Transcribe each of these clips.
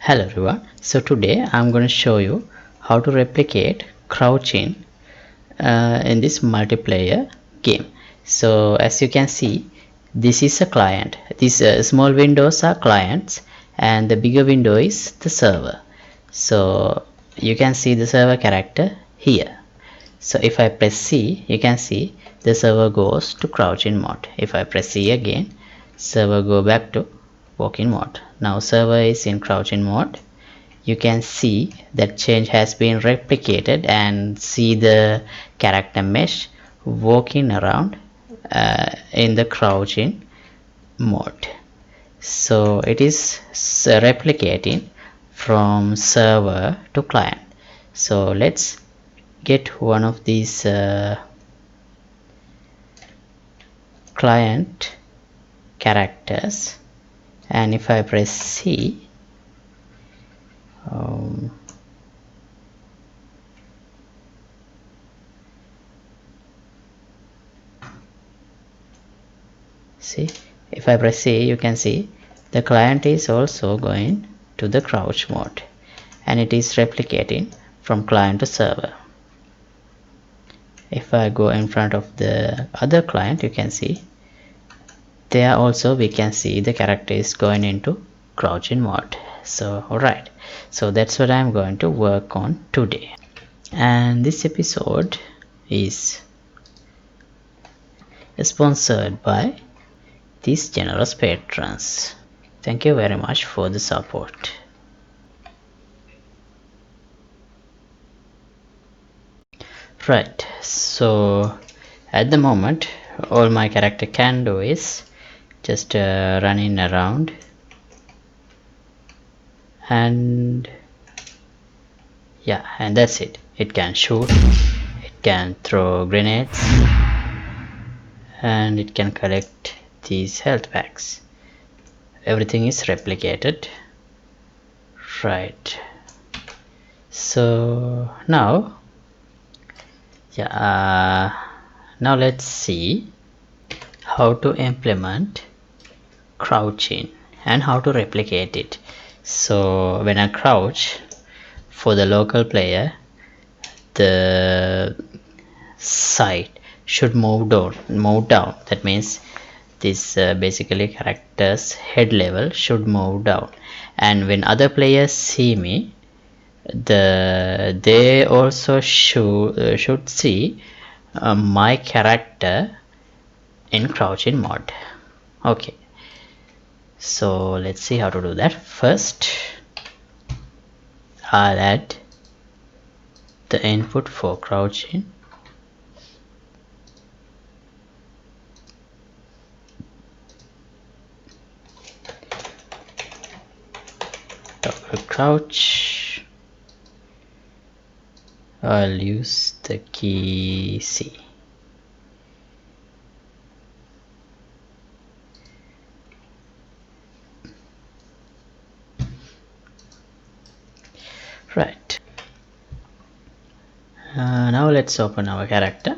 Hello everyone, so today I'm going to show you how to replicate crouching in this multiplayer game. So as you can see, this is a client. These small windows are clients and the bigger window is the server. So you can see the server character here. So if I press C, you can see the server goes to crouching mode. If I press C again, server go back to walking mode. Now server is in crouching mode. You can see that change has been replicated and see the character mesh walking around in the crouching mode. So it is replicating from server to client. So let's get one of these client characters, and if I press C, see, if I press C, you can see the client is also going to the crouch mode and it is replicating from client to server. If I go in front of the other client, you can see there also we can see the character is going into crouching mode. So alright, so that's what I'm going to work on today, and this episode is sponsored by these generous patrons. Thank you very much for the support. Right, so at the moment all my character can do is just running around and yeah, and that's it. It can shoot, it can throw grenades, and it can collect these health packs. Everything is replicated. Right, so now now let's see how to implement crouching and how to replicate it. So when I crouch, for the local player, the site should move down. That means this basically character's head level should move down, and when other players see me, they also should see my character in crouching mode. Okay, so let's see how to do that. First I'll add the input for crouching. Toggle crouch. I'll use the key C. Right, now let's open our character.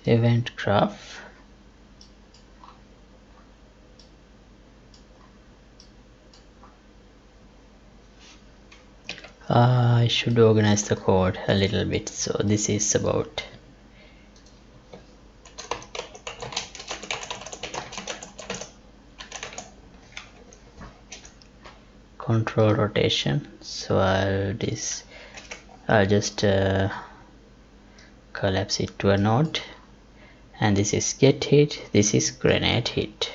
Event graph. I should organize the code a little bit. So this is about control rotation. So I'll just collapse it to a node, and this is get hit, this is grenade hit.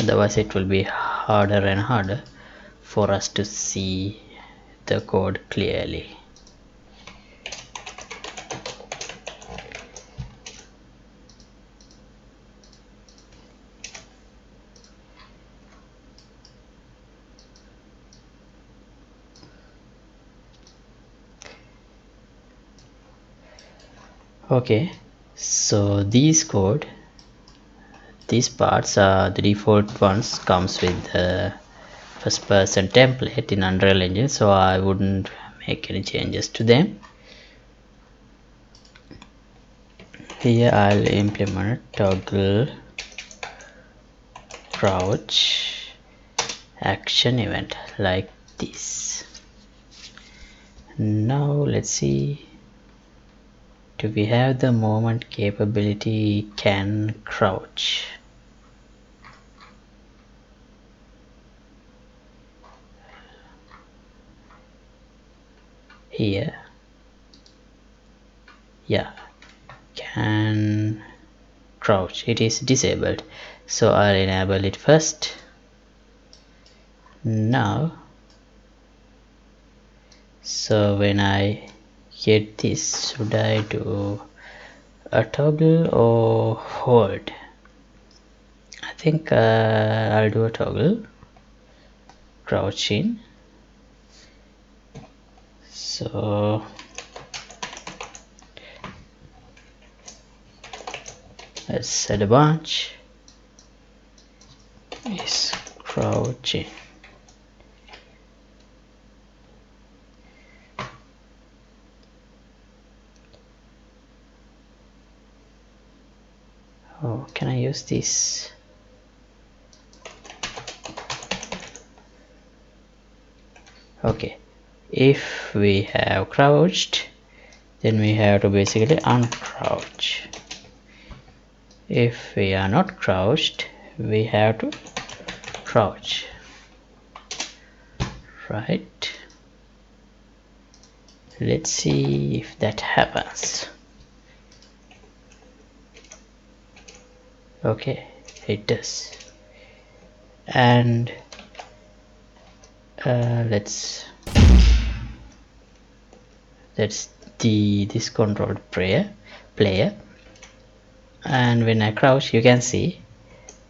Otherwise it will be harder and harder for us to see the code clearly. Okay, so these parts are the default ones, comes with the first person template in Unreal Engine, so I wouldn't make any changes to them. Here I'll implement toggle crouch action event like this. Now let's see, do we have the movement capability can crouch? Here, yeah, can crouch, it is disabled, so I'll enable it first. Now, so when I get this, should I do a toggle or hold? I think I'll do a toggle crouching. So let's set a bunch is crouching. Oh, can I use this? Okay, if we have crouched, then we have to basically uncrouch. If we are not crouched, we have to crouch, right? Let's see if that happens. Okay, it does. And that's this controlled player, and when I crouch, you can see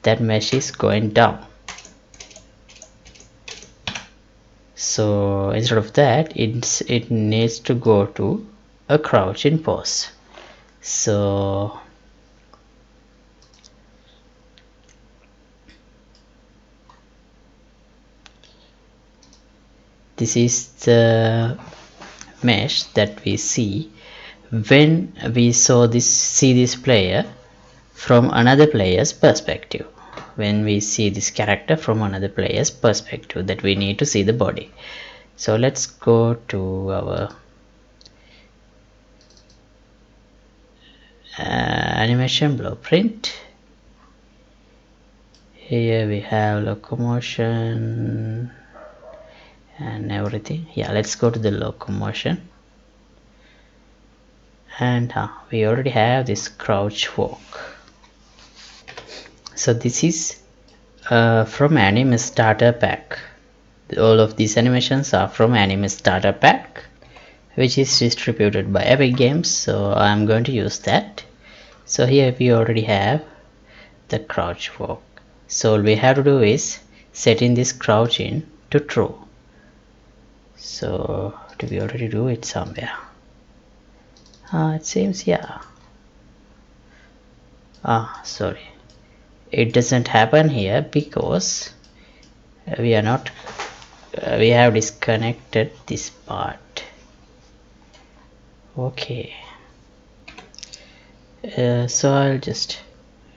that mesh is going down. So instead of that, it needs to go to a crouching pose. So this is the mesh that we see when we see this player from another player's perspective. When we see this character from another player's perspective, that we need to see the body. So let's go to our animation blueprint. Here we have locomotion and everything. Yeah, let's go to the locomotion, and we already have this crouch walk. So this is from anime starter pack. All of these animations are from anime starter pack, which is distributed by Epic Games, so I'm going to use that. So here we already have the crouch walk, so all we have to do is setting this crouching to true. So do we already do it somewhere? It seems, yeah. Sorry, it doesn't happen here because we are not we have disconnected this part. Okay, so I'll just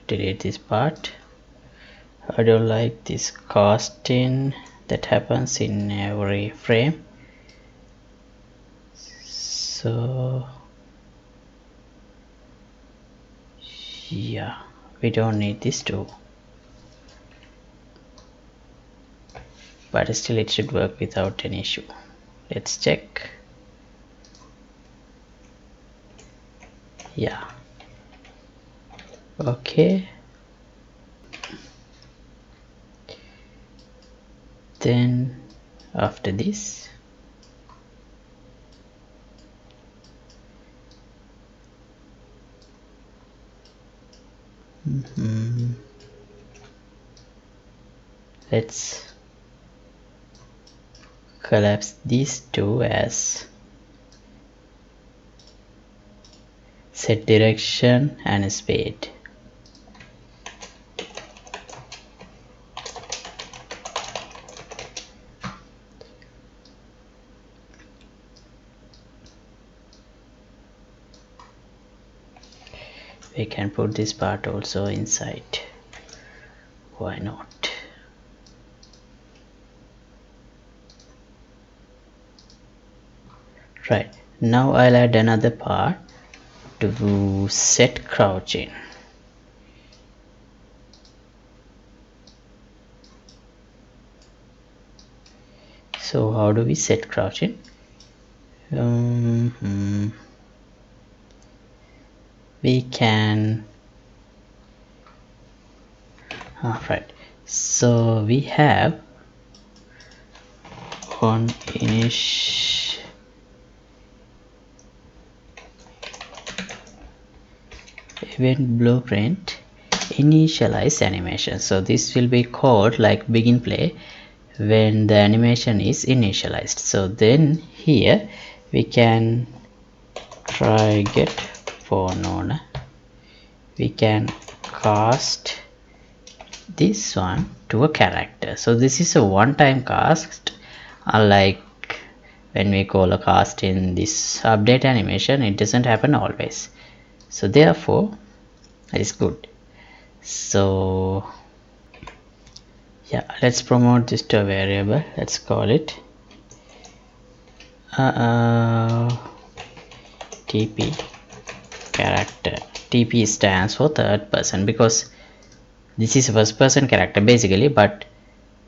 delete this part. I don't like this casting that happens in every frame, so yeah, we don't need this too, but still it should work without any issue. Let's check. Yeah, okay. Then after this, let's collapse these two as set direction and speed. We can put this part also inside, why not? Right, now I'll add another part to set crouching. So how do we set crouching? We can right, so we have on event blueprint initialize animation. So this will be called like begin play when the animation is initialized. So then here we can try get for node, we can cast this one to a character. So this is a one-time cast, unlike when we call a cast in this update animation, it doesn't happen always. So therefore it is good. So yeah, let's promote this to a variable. Let's call it TP character. TP stands for third person because this is a first person character basically, but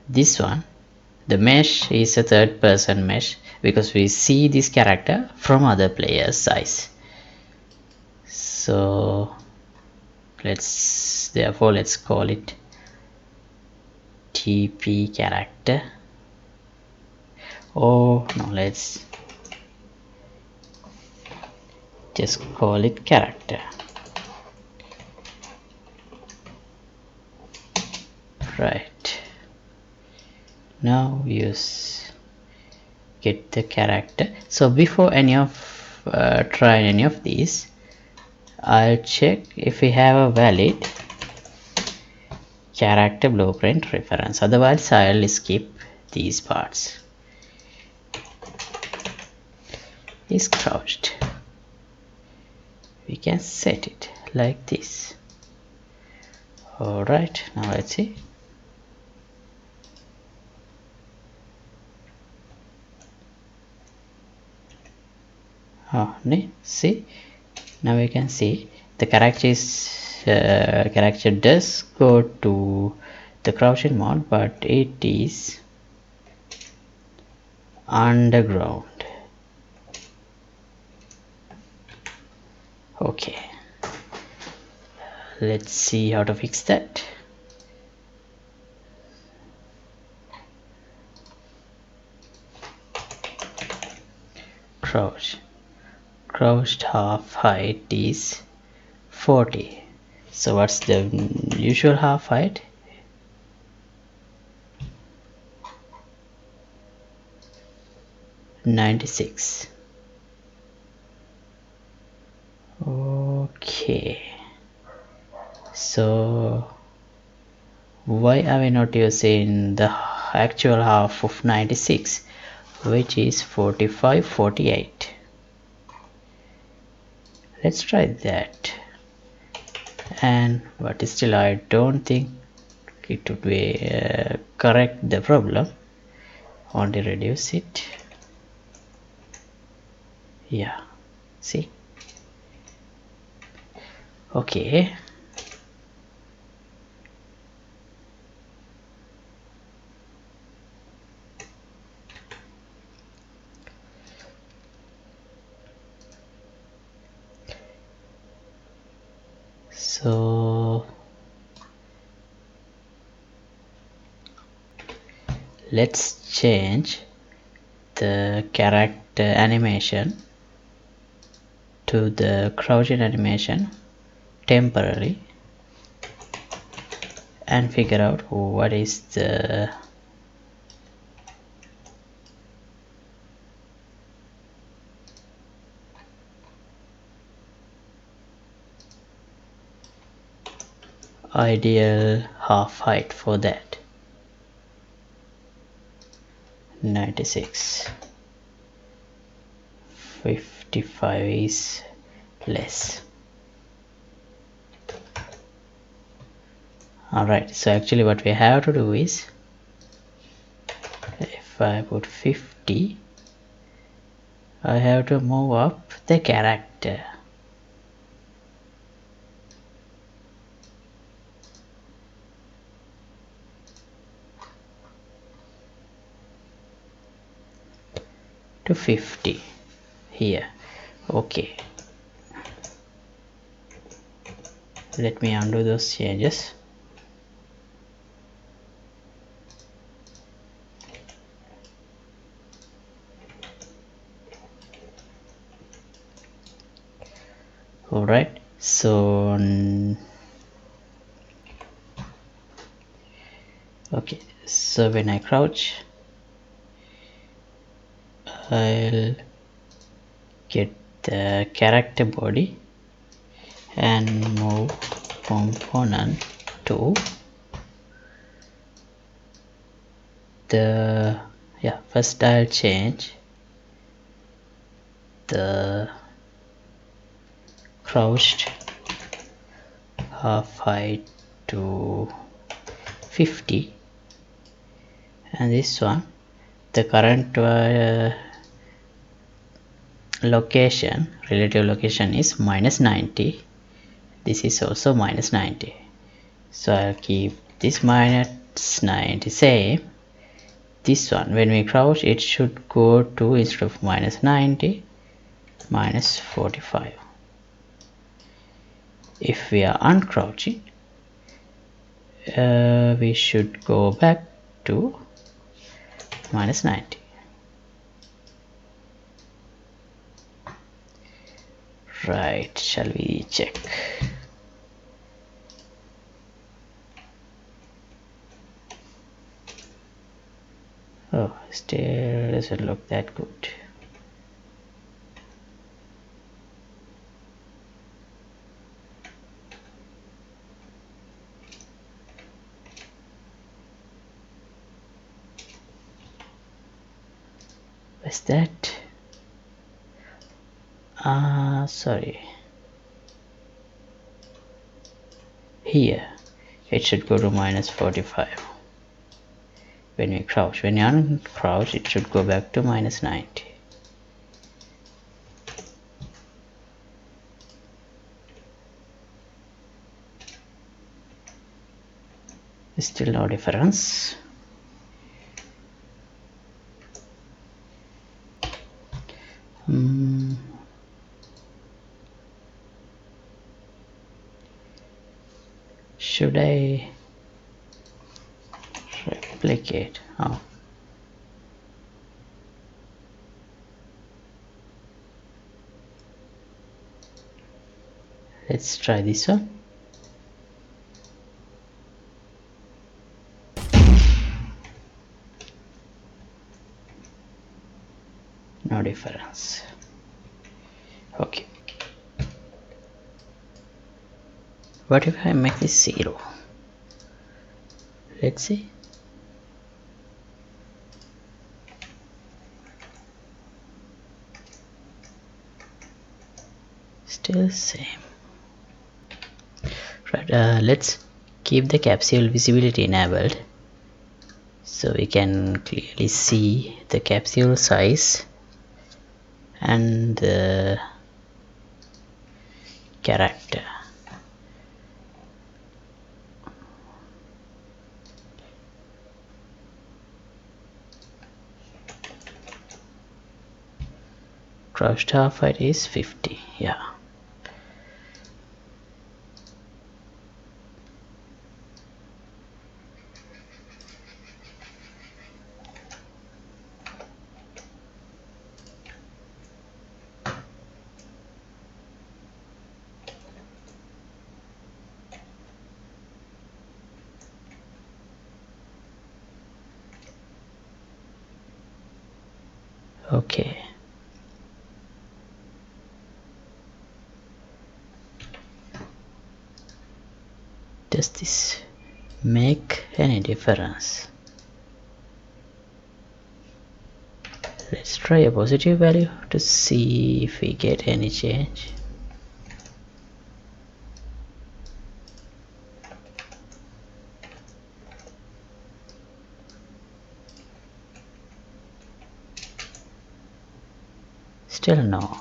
this one, the mesh, is a third person mesh because we see this character from other players' eyes. So therefore let's call it TP character. Oh no, let's just call it character. Right, now use get the character. So before any of try any of these, I'll check if we have a valid character blueprint reference, otherwise I'll skip these parts. Is crouched, we can set it like this. Alright, now let's see. See, now we can see the character does go to the crouching mode, but it is underground. Okay, let's see how to fix that. Crouched half height is 40. So what's the usual half height? $96. Okay, so why are we not using the actual half of 96, which is 45/48? Let's try that. And but still I don't think it would be correct the problem. Only reduce it. Yeah, see. Okay, so let's change the character animation to the crouching animation temporarily and figure out what is the ideal half height for that. 96. 55 is less. Alright, so actually what we have to do is, if I put 50, I have to move up the character. To 50 here. Okay, let me undo those changes. Alright, so okay, so when I crouch, I'll get the character body and move component to the, yeah, first I'll change the crouched half height to 50, and this one, the current location, relative location is minus 90. This is also minus 90, so I'll keep this minus 90 same. This one, when we crouch, it should go to, instead of minus 90, minus 45. If we are uncrouching, we should go back to minus 90. Right, shall we check? Oh, still doesn't look that good. What's that? Sorry. Here, it should go to minus 45. When we crouch, when you uncrouch, it should go back to minus 90. Still no difference. Should I replicate? Oh, let's try this one. No difference. Okay, what if I make this 0? Let's see. Still same. Right, let's keep the capsule visibility enabled so we can clearly see the capsule size and the character. Crouched half height is 50. Yeah. Okay. The does this make any difference? Let's try a positive value to see if we get any change. Still no.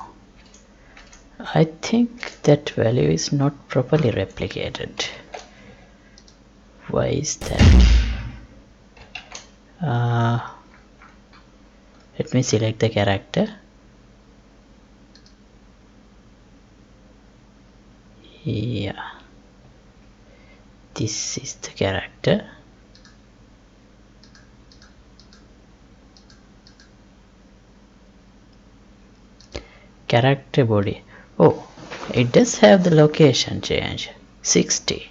I think that value is not properly replicated. Why is that? Let me select the character. Yeah, this is the character. Character body. Oh, it does have the location change 60.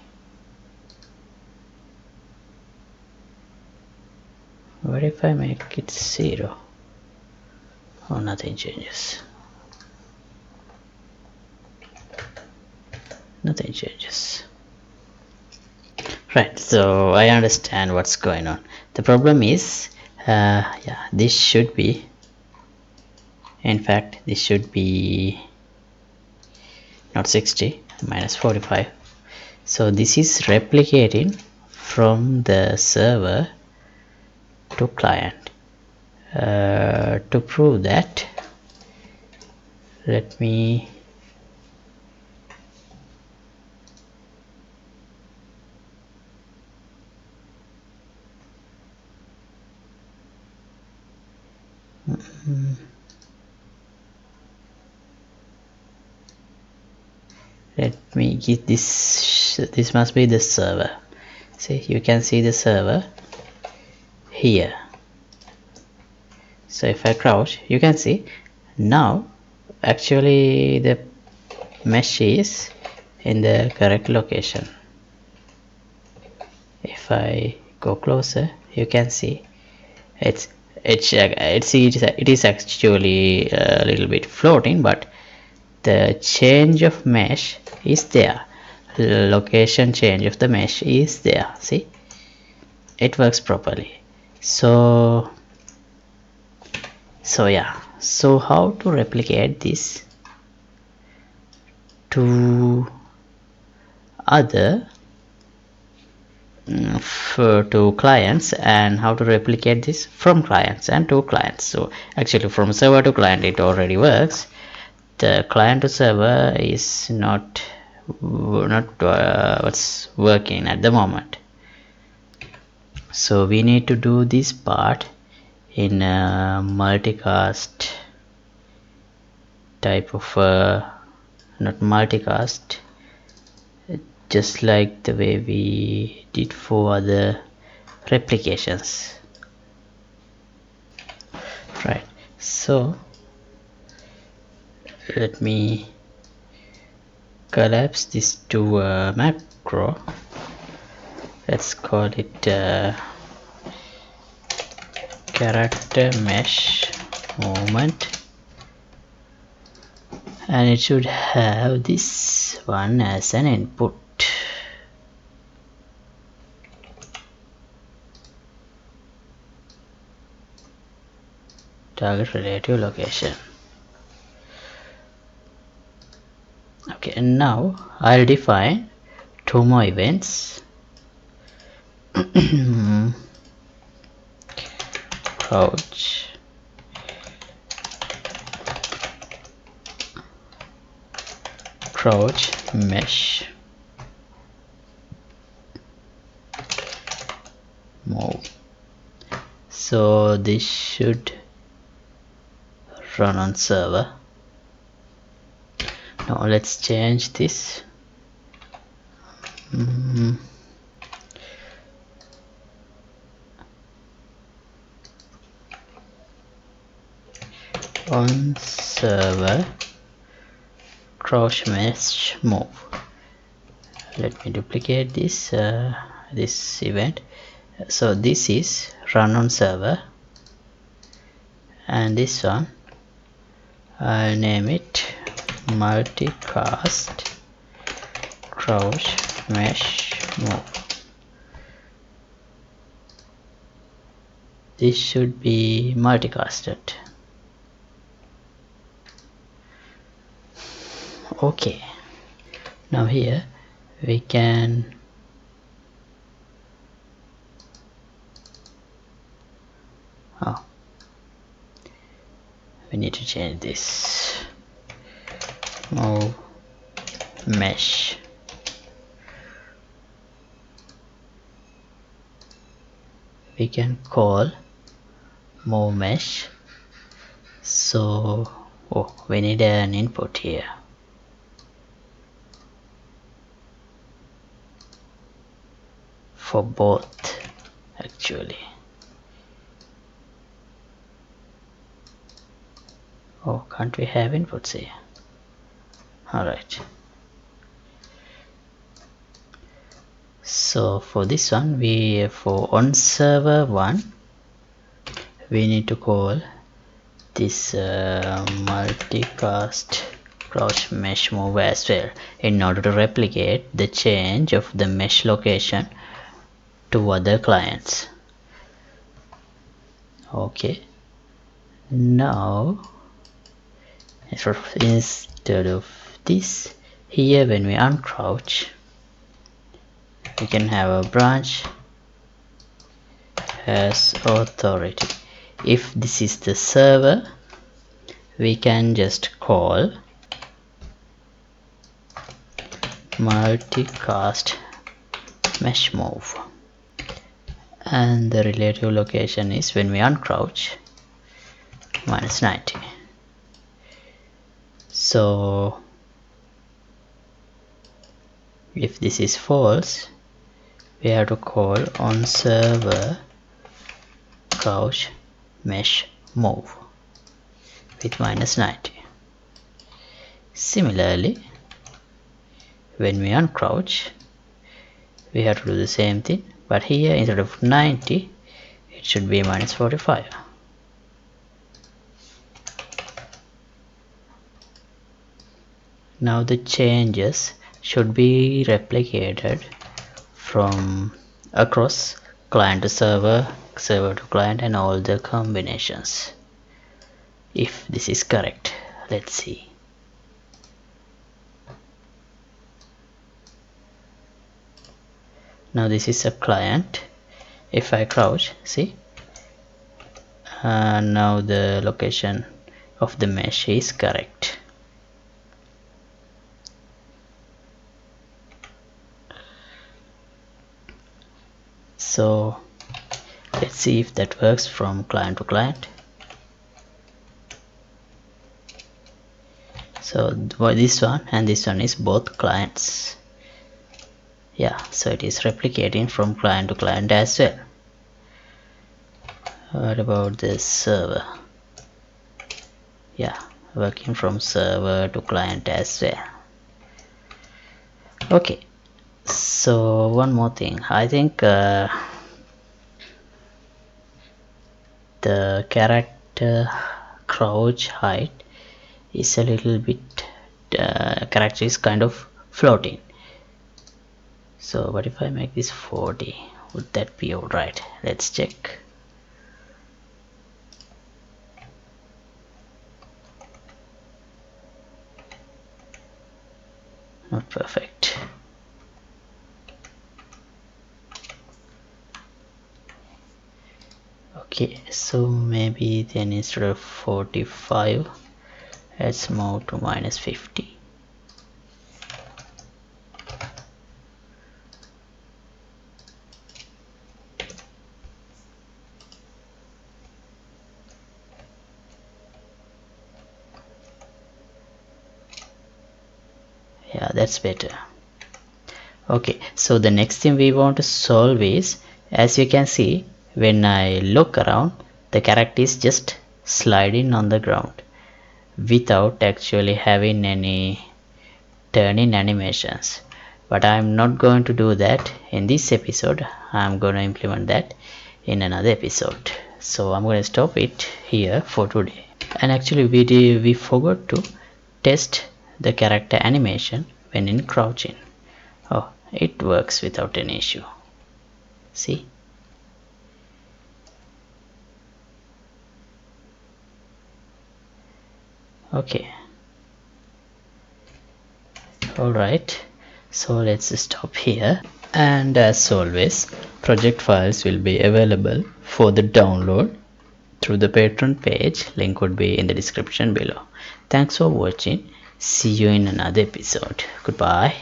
What if I make it 0? Oh, nothing changes. Nothing changes. Right, so I understand what's going on. The problem is, yeah, this should be, in fact, this should be not 60, minus 45. So this is replicating from the server to client. To prove that, let me get this must be the server. See, you can see the server here. So if I crouch, you can see now actually the mesh is in the correct location. If I go closer, you can see it is actually a little bit floating, but the change of mesh is there. The location change of the mesh is there. See, it works properly. So yeah, so how to replicate this to other to clients, and how to replicate this from clients and to clients. So actually from server to client it already works. The client to server is not what's working at the moment. So we need to do this part in a multicast type of not multicast, just like the way we did for other replications. Right, so let me collapse this to a macro. Let's call it character mesh movement, and it should have this one as an input. Target relative location. Okay, and now I'll define two more events. Crouch mesh move. So this should run on server. Now let's change this. On server crouch mesh move. Let me duplicate this this event. So this is run on server, and this one I'll name it multicast crouch mesh move. This should be multicasted. Okay, now here we can we need to change this. Move mesh. We can call move mesh. So we need an input here. For both actually. Can't we have inputs here? Alright. So for this one, for on server 1 we need to call this multicast crouch mesh move as well, in order to replicate the change of the mesh location to other clients. Okay, now instead of this, here when we uncrouch, we can have a branch has authority. If this is the server, we can just call multicast mesh move, and the relative location is when we uncrouch -90. So if this is false, we have to call on server crouch mesh move with -90. Similarly, when we uncrouch, we have to do the same thing, but here instead of 90 it should be -45. Now the changes should be replicated from across client to server, server to client, and all the combinations. If this is correct, let's see. Now this is a client. If I crouch, see, now the location of the mesh is correct. So let's see if that works from client to client. So this one and this one is both clients. Yeah, so it is replicating from client to client as well. What about the server? Yeah, working from server to client as well. Okay, so one more thing. I think the character crouch height is a little bit character is kind of floating. So what if I make this 40? Would that be alright? Let's check. Not perfect. Okay, so maybe then instead of 45, let's move to -50. Yeah, that's better. Okay, so the next thing we want to solve is, as you can see, when I look around, the character is just sliding on the ground without actually having any turning animations. But I'm not going to do that in this episode. I'm going to implement that in another episode. So I'm going to stop it here for today. And actually we forgot to test the character animation when in crouching. it works without any issue. See, okay. Alright, so let's stop here. And as always, project files will be available for the download through the Patreon page. Link would be in the description below. Thanks for watching. See you in another episode. Goodbye.